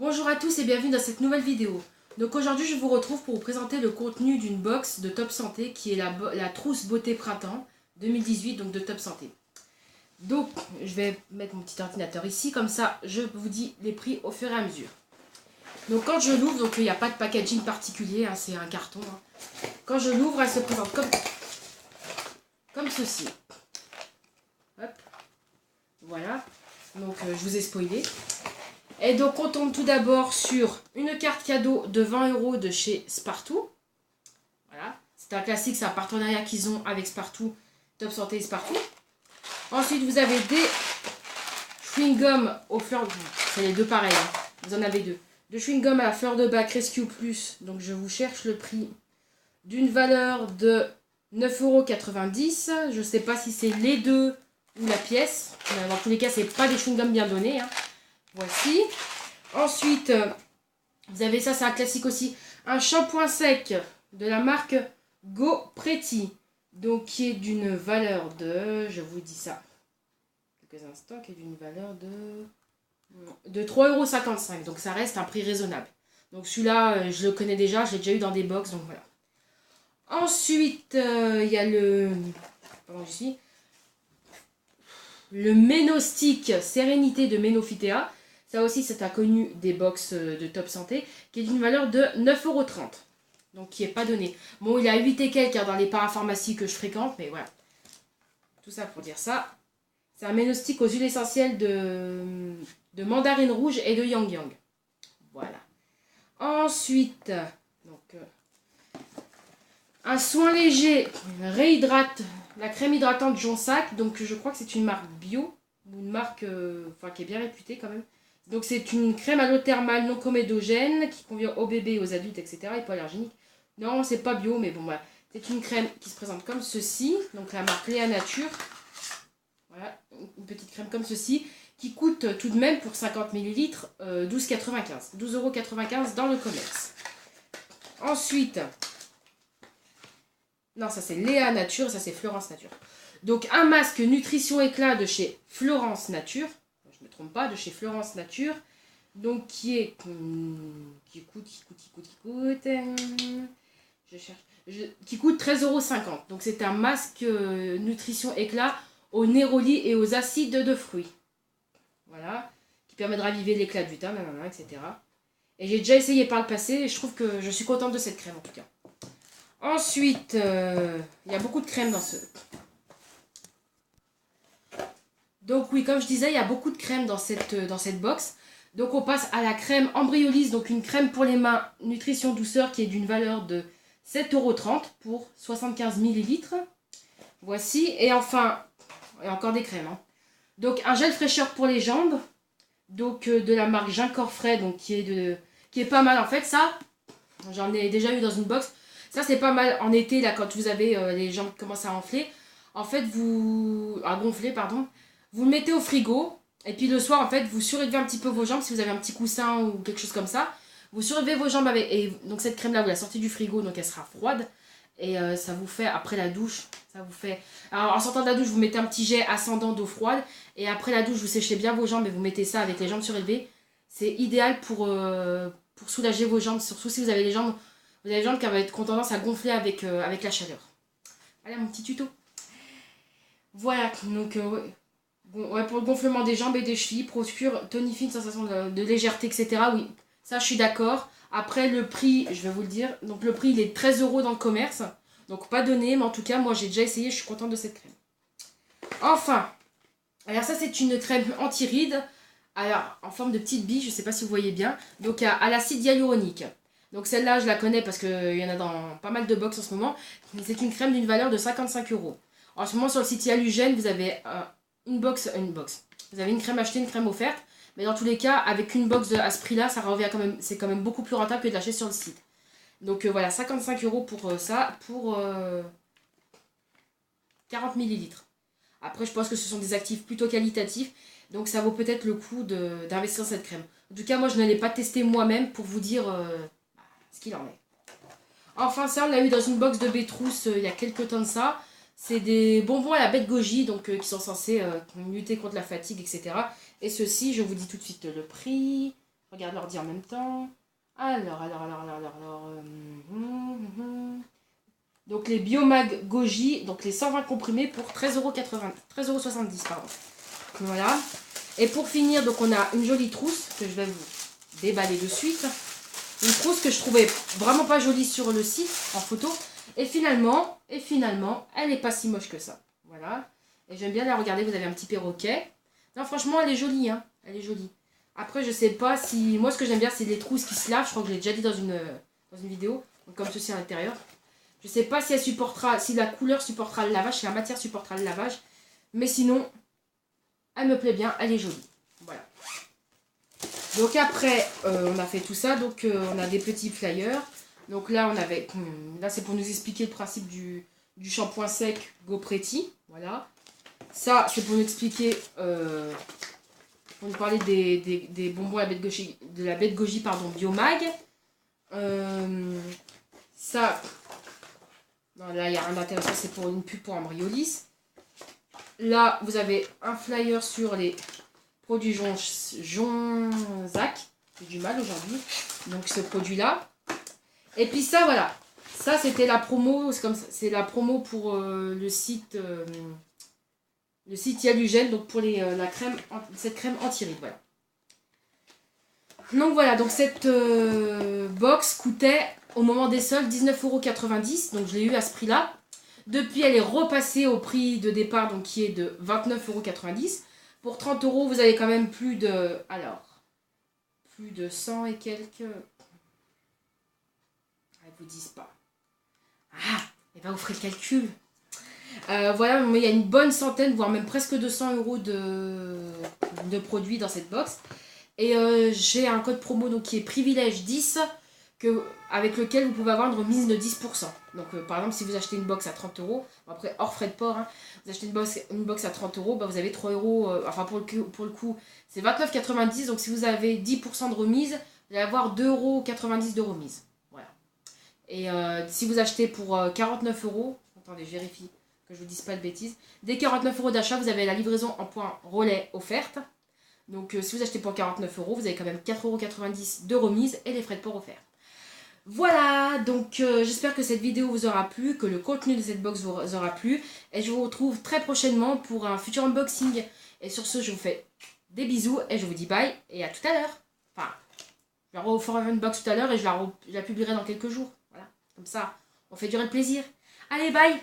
Bonjour à tous et bienvenue dans cette nouvelle vidéo. Donc aujourd'hui je vous retrouve pour vous présenter le contenu d'une box de Top Santé qui est la trousse beauté printemps 2018 donc de Top Santé. Donc je vais mettre mon petit ordinateur ici, comme ça je vous dis les prix au fur et à mesure. Donc quand je l'ouvre, donc il n'y a pas de packaging particulier, hein, c'est un carton. Quand je l'ouvre, elle se présente comme ceci. Hop. Voilà, donc je vous ai spoilé. Et donc on tombe tout d'abord sur une carte cadeau de 20 € de chez Spartoo. Voilà, c'est un classique, c'est un partenariat qu'ils ont avec Spartoo, Top Santé et Spartoo. Ensuite vous avez des chewing-gum aux fleurs, c'est les deux pareils, hein. Vous en avez deux. De chewing-gum à la fleur de bac Rescue Plus, donc je vous cherche le prix d'une valeur de 9,90 €. Je ne sais pas si c'est les deux ou la pièce, dans tous les cas c'est pas des chewing-gums bien donnés, hein. Voici. Ensuite, vous avez ça, c'est un classique aussi. Un shampoing sec de la marque Go Pretty. Donc, qui est d'une valeur de... Je vous dis ça. Quelques instants. Qui est d'une valeur de 3,55 €. Donc, ça reste un prix raisonnable. Donc, celui-là, je le connais déjà. Je l'ai déjà eu dans des box. Donc, voilà. Ensuite, il y a le... Pardon, ici. Le Ménostick Sérénité de Ménophytéa. Ça aussi, c'est un connu des box de Top Santé, qui est d'une valeur de 9,30 €. Donc, qui n'est pas donné. Bon, il y a 8 et quelques dans les parapharmacies que je fréquente, mais voilà. Tout ça pour dire ça. C'est un Ménostick aux huiles essentielles de mandarine rouge et de yang yang. Voilà. Ensuite, donc, un soin léger réhydrate, la crème hydratante Jonsac. Donc, je crois que c'est une marque bio, ou une marque qui est bien réputée quand même. Donc c'est une crème à l'eau thermale non comédogène qui convient aux bébés, aux adultes, etc. hypoallergéniques. Non, c'est pas bio, mais bon, voilà. C'est une crème qui se présente comme ceci. Donc la marque Léa Nature. Voilà, une petite crème comme ceci. Qui coûte tout de même pour 50 ml 12,95 €. 12,95 € dans le commerce. Ensuite, non, ça c'est Léa Nature, ça c'est Florence Nature. Donc un masque Nutrition Éclat de chez Florence Nature. Je ne me trompe pas, de chez Florence Nature, donc qui coûte, qui coûte 13,50 €. Donc c'est un masque nutrition éclat au néroli et aux acides de fruits. Voilà, qui permet de raviver l'éclat de vitamine, etc. Et j'ai déjà essayé par le passé et je trouve que je suis contente de cette crème en tout cas. Ensuite, il y a beaucoup de crèmes dans ce... Donc oui, comme je disais, il y a beaucoup de crème dans cette box. Donc on passe à la crème Embryolisse, donc une crème pour les mains Nutrition Douceur qui est d'une valeur de 7,30 € pour 75 ml. Voici. Et enfin, il y a encore des crèmes, hein. Donc un gel fraîcheur pour les jambes, donc de la marque Gincorps Frais, donc qui est pas mal en fait. Ça, j'en ai déjà eu dans une box. Ça c'est pas mal en été là quand vous avez les jambes qui commencent à enfler. En fait, à gonfler, pardon. Vous le mettez au frigo, et puis le soir, en fait, vous surélevez un petit peu vos jambes, si vous avez un petit coussin ou quelque chose comme ça. Vous surélevez vos jambes avec... Et donc cette crème-là, vous la sortez du frigo, donc elle sera froide. Et ça vous fait, après la douche, ça vous fait... Alors en sortant de la douche, vous mettez un petit jet ascendant d'eau froide. Et après la douche, vous séchez bien vos jambes et vous mettez ça avec les jambes surélevées. C'est idéal pour soulager vos jambes, surtout si vous avez les jambes qui ont tendance à gonfler avec la chaleur. Voilà mon petit tuto. Voilà, donc... Bon, ouais, pour le gonflement des jambes et des chevilles, procure, tonifie une sensation de légèreté, etc. Oui, ça je suis d'accord. Après le prix, je vais vous le dire. Donc le prix il est 13 € dans le commerce. Donc pas donné, mais en tout cas moi j'ai déjà essayé, je suis contente de cette crème. Enfin, alors ça c'est une crème anti-rides. Alors en forme de petite bille, je sais pas si vous voyez bien. Donc à l'acide hyaluronique. Donc celle-là je la connais parce qu'il y en a dans pas mal de box en ce moment. C'est une crème d'une valeur de 55 €. En ce moment sur le site Hyalugène vous avez... Une box. Vous avez une crème achetée, une crème offerte. Mais dans tous les cas, avec une box à ce prix-là, ça revient quand même, c'est quand même beaucoup plus rentable que de l'acheter sur le site. Donc voilà, 55 € pour ça, pour 40 ml. Après, je pense que ce sont des actifs plutôt qualitatifs. Donc ça vaut peut-être le coup d'investir dans cette crème. En tout cas, moi, je ne l'ai pas testé moi-même pour vous dire ce qu'il en est. Enfin, ça, on l'a eu dans une box de Bétrousse il y a quelques temps de ça. C'est des bonbons à la baie de goji, donc qui sont censés lutter contre la fatigue, etc. Et ceci, je vous dis tout de suite le prix. Je regarde l'ordi en même temps. Alors. Donc les Biomag Goji, donc les 120 comprimés pour 13,80 13,70 €, pardon. Voilà. Et pour finir, donc on a une jolie trousse que je vais vous déballer de suite. Une trousse que je trouvais vraiment pas jolie sur le site en photo. Et finalement, elle est pas si moche que ça. Voilà. Et j'aime bien la regarder, vous avez un petit perroquet. Non, franchement, elle est jolie, hein. Elle est jolie. Après, je sais pas si... Moi, ce que j'aime bien, c'est les trousses qui se lavent. Je crois que je l'ai déjà dit dans une vidéo. Donc, comme ceci à l'intérieur. Je sais pas si elle supportera... Si la couleur supportera le lavage, si la matière supportera le lavage. Mais sinon, elle me plaît bien. Elle est jolie. Voilà. Donc après, on a fait tout ça. Donc, on a des petits flyers. Donc là, on avait... Là, c'est pour nous expliquer le principe du shampoing sec GoPretty. Voilà. Ça, c'est pour nous expliquer... pour nous parler des bonbons de la bête goji, pardon, Biomag. Ça, non, là il n'y a rien d'intéressant, c'est pour une pub pour Ambryolis. Là, vous avez un flyer sur les produits Jonzac. J'ai du mal aujourd'hui. Donc ce produit-là. Et puis ça, voilà. Ça, c'était la promo. C'est la promo pour le site... le site Yalugel, donc pour cette crème anti-rides, voilà. Donc voilà, donc cette box coûtait au moment des soldes 19,90 €, donc je l'ai eu à ce prix-là. Depuis, elle est repassée au prix de départ, donc qui est de 29,90 €. Pour 30 €, vous avez quand même plus de 100 et quelques... Elles vous disent pas. Ah, et ben vous ferez le calcul. Voilà, mais il y a une bonne centaine, voire même presque 200 € de produits dans cette box. Et j'ai un code promo donc, qui est privilège 10, avec lequel vous pouvez avoir une remise de 10%. Donc par exemple, si vous achetez une box à 30 €, après hors frais de port, hein, vous achetez une box à 30 €, bah, vous avez 3 €, enfin pour le coup, c'est 29,90 €. Donc si vous avez 10% de remise, vous allez avoir 2,90 € de remise. Voilà. Et si vous achetez pour 49 €, attendez, je vérifie que je vous dise pas de bêtises. Dès 49 € d'achat, vous avez la livraison en point relais offerte. Donc si vous achetez pour 49 €, vous avez quand même 4,90 € de remise et les frais de port offerts. Voilà, donc j'espère que cette vidéo vous aura plu, que le contenu de cette box vous aura plu. Et je vous retrouve très prochainement pour un futur unboxing. Et sur ce, je vous fais des bisous et je vous dis bye et à tout à l'heure. Enfin, je la referai une box tout à l'heure et je la publierai dans quelques jours. Voilà, comme ça, on fait durer le plaisir. Allez, bye!